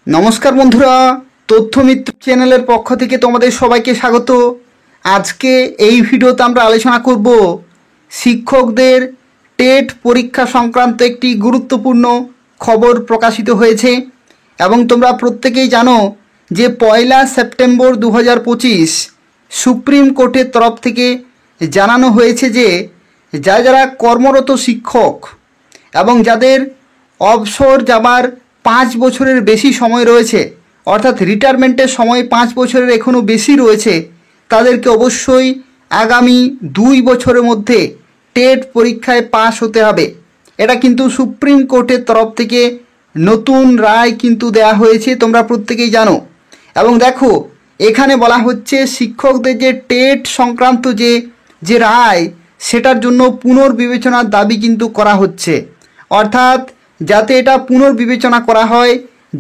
নমস্কার বন্ধুরা, তথ্যমিত্র চ্যানেলের পক্ষ থেকে তোমাদের সবাইকে স্বাগত। আজকে এই ভিডিওতে আমরা আলোচনা করব শিক্ষকদের টেট পরীক্ষা সংক্রান্ত একটি গুরুত্বপূর্ণ খবর প্রকাশিত হয়েছে এবং তোমরা প্রত্যেকেই জানো যে 1 সেপ্টেম্বর 2025 সুপ্রিম কোর্টের তরফ থেকে জানানো হয়েছে যে যারা কর্মরত শিক্ষক এবং যাদের অবসর যাবার 5 বছরের বেশি সময় রয়েছে, অর্থাৎ রিটায়ারমেন্টের সময় 5 বছরের এখনও বেশি রয়েছে, তাদেরকে অবশ্যই আগামী 2 বছরের মধ্যে টেট পরীক্ষায় পাশ হতে হবে। এটা কিন্তু সুপ্রিম কোর্টের তরফ থেকে নতুন রায় কিন্তু দেয়া হয়েছে, তোমরা প্রত্যেকেই জানো। এবং দেখো, এখানে বলা হচ্ছে শিক্ষকদের যে টেট সংক্রান্ত যে রায়, সেটার জন্য পুনর্বিবেচনার দাবি কিন্তু করা হচ্ছে। অর্থাৎ যাতে এটা পুনর্বিবেচনা করা হয়,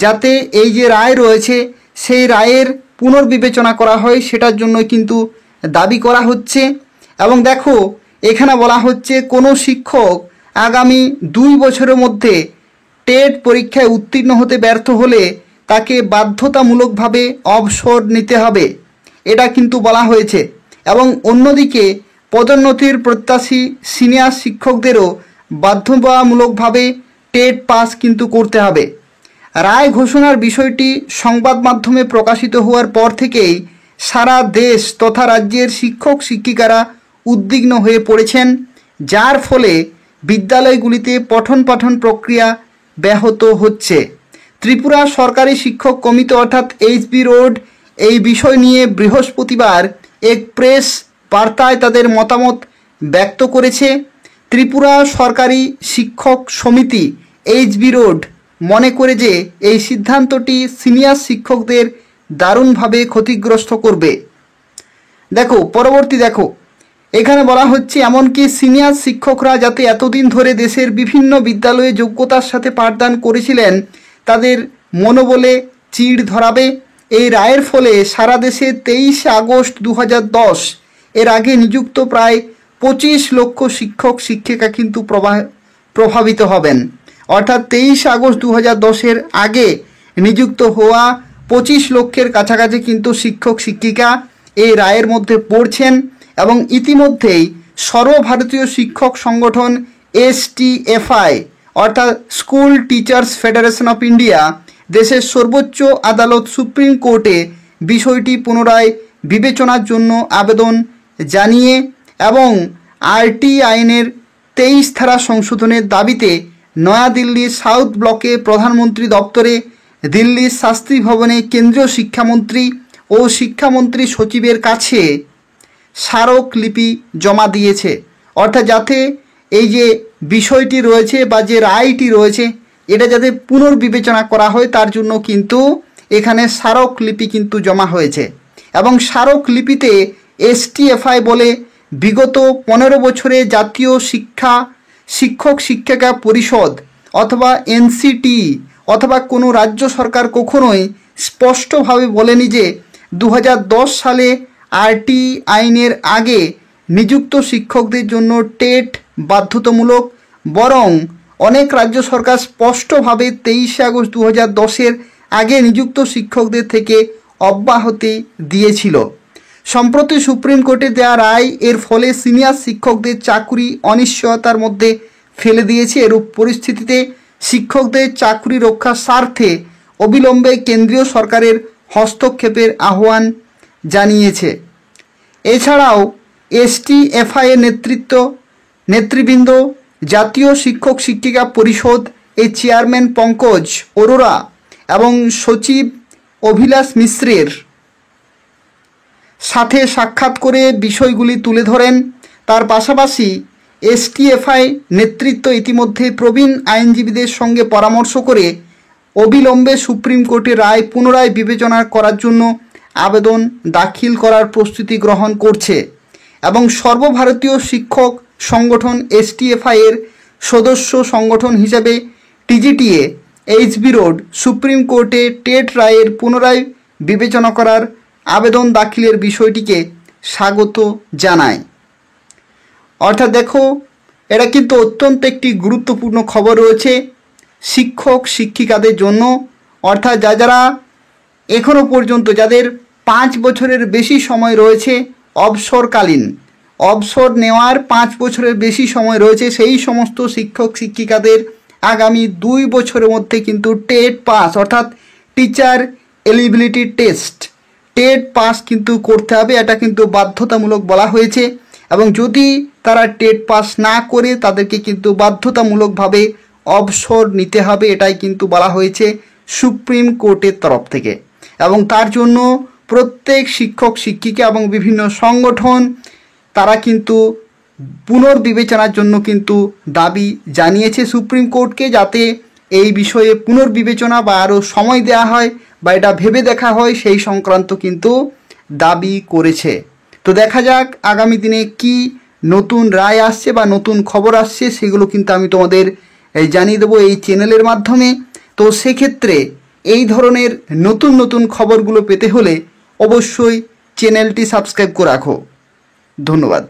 যাতে এই যে রায় রয়েছে সেই রায়ের পুনর্বিবেচনা করা হয়, সেটার জন্য কিন্তু দাবি করা হচ্ছে। এবং দেখো, এখানে বলা হচ্ছে কোনো শিক্ষক আগামী 2 বছরের মধ্যে টেট পরীক্ষায় উত্তীর্ণ হতে ব্যর্থ হলে তাকে বাধ্যতামূলকভাবে অবসর নিতে হবে, এটা কিন্তু বলা হয়েছে। এবং অন্যদিকে পদোন্নতির প্রত্যাশী সিনিয়র শিক্ষকদেরও বাধ্যতামূলকভাবে টেট পাস কিন্তু করতে হবে। রায় ঘোষণার বিষয়টি সংবাদ মাধ্যমে প্রকাশিত হওয়ার পর থেকেই সারা দেশ তথা রাজ্যের শিক্ষক শিক্ষিকারা উদ্বিগ্ন হয়ে পড়েছেন, যার ফলে বিদ্যালয়গুলিতে পঠন পাঠন প্রক্রিয়া ব্যাহত হচ্ছে। ত্রিপুরা সরকারি শিক্ষক কমিটি অর্থাৎ এইচবি রোড এই বিষয় নিয়ে বৃহস্পতিবার এক প্রেস বার্তায় তাদের মতামত ব্যক্ত করেছে। ত্রিপুরা সরকারি শিক্ষক সমিতি এইচবি রোড মনে করে যে এই সিদ্ধান্তটি সিনিয়র শিক্ষকদের দারুণভাবে ক্ষতিগ্রস্ত করবে। দেখো এখানে বলা হচ্ছে এমনকি সিনিয়র শিক্ষকরা যাতে এতদিন ধরে দেশের বিভিন্ন বিদ্যালয়ে যোগ্যতার সাথে পাঠদান করেছিলেন, তাদের মনোবলে চিড় ধরাবে। এই রায়ের ফলে সারা দেশে 23 আগস্ট 2010 এর আগে নিযুক্ত প্রায় 25 লক্ষ শিক্ষক শিক্ষিকা কিন্তু প্রভাবিত হবেন। অর্থাৎ 23 আগস্ট 2010-এর আগে নিযুক্ত হওয়া 25 লক্ষের কাছাকাছি কিন্তু শিক্ষক শিক্ষিকা এই রায়ের মধ্যে পড়ছেন। এবং ইতিমধ্যেই সর্বভারতীয় শিক্ষক সংগঠন STFI অর্থাৎ school teachers federation of India দেশের সর্বোচ্চ আদালত সুপ্রিম কোর্টে বিষয়টি পুনরায় বিবেচনার জন্য আবেদন জানিয়ে এবং আরটি আইনের 23 ধারা সংশোধনের দাবিতে নয়াদিল্লির সাউথ ব্লকে প্রধানমন্ত্রী দপ্তরে, দিল্লির শাস্ত্রী ভবনে কেন্দ্রীয় শিক্ষামন্ত্রী ও শিক্ষামন্ত্রী সচিবের কাছে স্মারকলিপি জমা দিয়েছে। অর্থাৎ যাতে এই যে বিষয়টি রয়েছে বা যে রায়টি রয়েছে, এটা যাতে পুনর্বিবেচনা করা হয় তার জন্য কিন্তু এখানে স্মারকলিপি কিন্তু জমা হয়েছে। এবং স্মারকলিপিতে STFI বলে বিগত 15 বছরে জাতীয় শিক্ষক শিক্ষিকা পরিষদ অথবা NCT অথবা কোনো রাজ্য সরকার কখনোই স্পষ্টভাবে বলেনি যে 2010 সালে আরটি আইনের আগে নিযুক্ত শিক্ষকদের জন্য টেট বাধ্যতামূলক। বরং অনেক রাজ্য সরকার স্পষ্টভাবে 23 আগস্ট 2010-এর আগে নিযুক্ত শিক্ষকদের থেকে অব্যাহতি দিয়েছিল। সম্প্রতি সুপ্রিম কোর্টে দেওয়া রায় এর ফলে সিনিয়র শিক্ষকদের চাকরি অনিশ্চয়তার মধ্যে ফেলে দিয়েছে। এরূপ পরিস্থিতিতে শিক্ষকদের চাকরি রক্ষার স্বার্থে অবিলম্বে কেন্দ্রীয় সরকারের হস্তক্ষেপের আহ্বান জানিয়েছে। এছাড়াও STFI এর নেতৃবৃন্দ, জাতীয় শিক্ষক শিক্ষিকা পরিষদ এর চেয়ারম্যান পঙ্কজ অরোরা এবং সচিব অভিলাষ মিশ্রের সাথে সাক্ষাৎ করে বিষয়গুলি তুলে ধরেন। তার পাশাপাশি STFI নেতৃত্ব ইতিমধ্যে প্রবীণ আইনজীবীদের সঙ্গে পরামর্শ করে অবিলম্বে সুপ্রিম কোর্টের রায় পুনরায় বিবেচনা করার জন্য আবেদন দাখিল করার প্রস্তুতি গ্রহণ করছে। এবং সর্বভারতীয় শিক্ষক সংগঠন STFI এর সদস্য সংগঠন হিসেবে TGTA এইচবি রোড সুপ্রিম কোর্টে টেট রায়ের পুনরায় বিবেচনা করার আবেদন দাখিলের বিষয়টিকে স্বাগত জানায়। অর্থাৎ দেখো, এটা কিন্তু অত্যন্ত একটি গুরুত্বপূর্ণ খবর রয়েছে শিক্ষক শিক্ষিকাদের জন্য। অর্থাৎ যারা এখনও পর্যন্ত যাদের 5 বছরের বেশি সময় রয়েছে অবসরকালীন, অবসর নেওয়ার 5 বছরের বেশি সময় রয়েছে, সেই সমস্ত শিক্ষক শিক্ষিকাদের আগামী 2 বছরের মধ্যে কিন্তু টেট পাস অর্থাৎ টিচার এলিজিবিলিটি টেট পাস কিন্তু করতে হবে। এটা কিন্তু বাধ্যতামূলক বলা হয়েছে, এবং যদি তারা টেট পাস না করে তাদেরকে কিন্তু বাধ্যতামূলকভাবে অবসর নিতে হবে, এটাই কিন্তু বলা হয়েছে সুপ্রিম কোর্টের তরফ থেকে। এবং তার জন্য প্রত্যেক শিক্ষক শিক্ষিকা এবং বিভিন্ন সংগঠন তারা কিন্তু পুনর্বিবেচনার জন্য কিন্তু দাবি জানিয়েছে সুপ্রিম কোর্টকে, যাতে এই বিষয়ে পুনর্বিবেচনা বা আরও সময় দেওয়া হয় বা এটা ভেবে দেখা হয়, সেই সংক্রান্ত কিন্তু দাবি করেছে। তো দেখা যাক আগামী দিনে কি নতুন রায় আসছে বা নতুন খবর আসছে, সেগুলো কিন্তু আমি তোমাদের জানিয়ে দেবো এই চ্যানেলের মাধ্যমে। তো সেক্ষেত্রে এই ধরনের নতুন নতুন খবরগুলো পেতে হলে অবশ্যই চ্যানেলটি সাবস্ক্রাইব করে রাখো। ধন্যবাদ।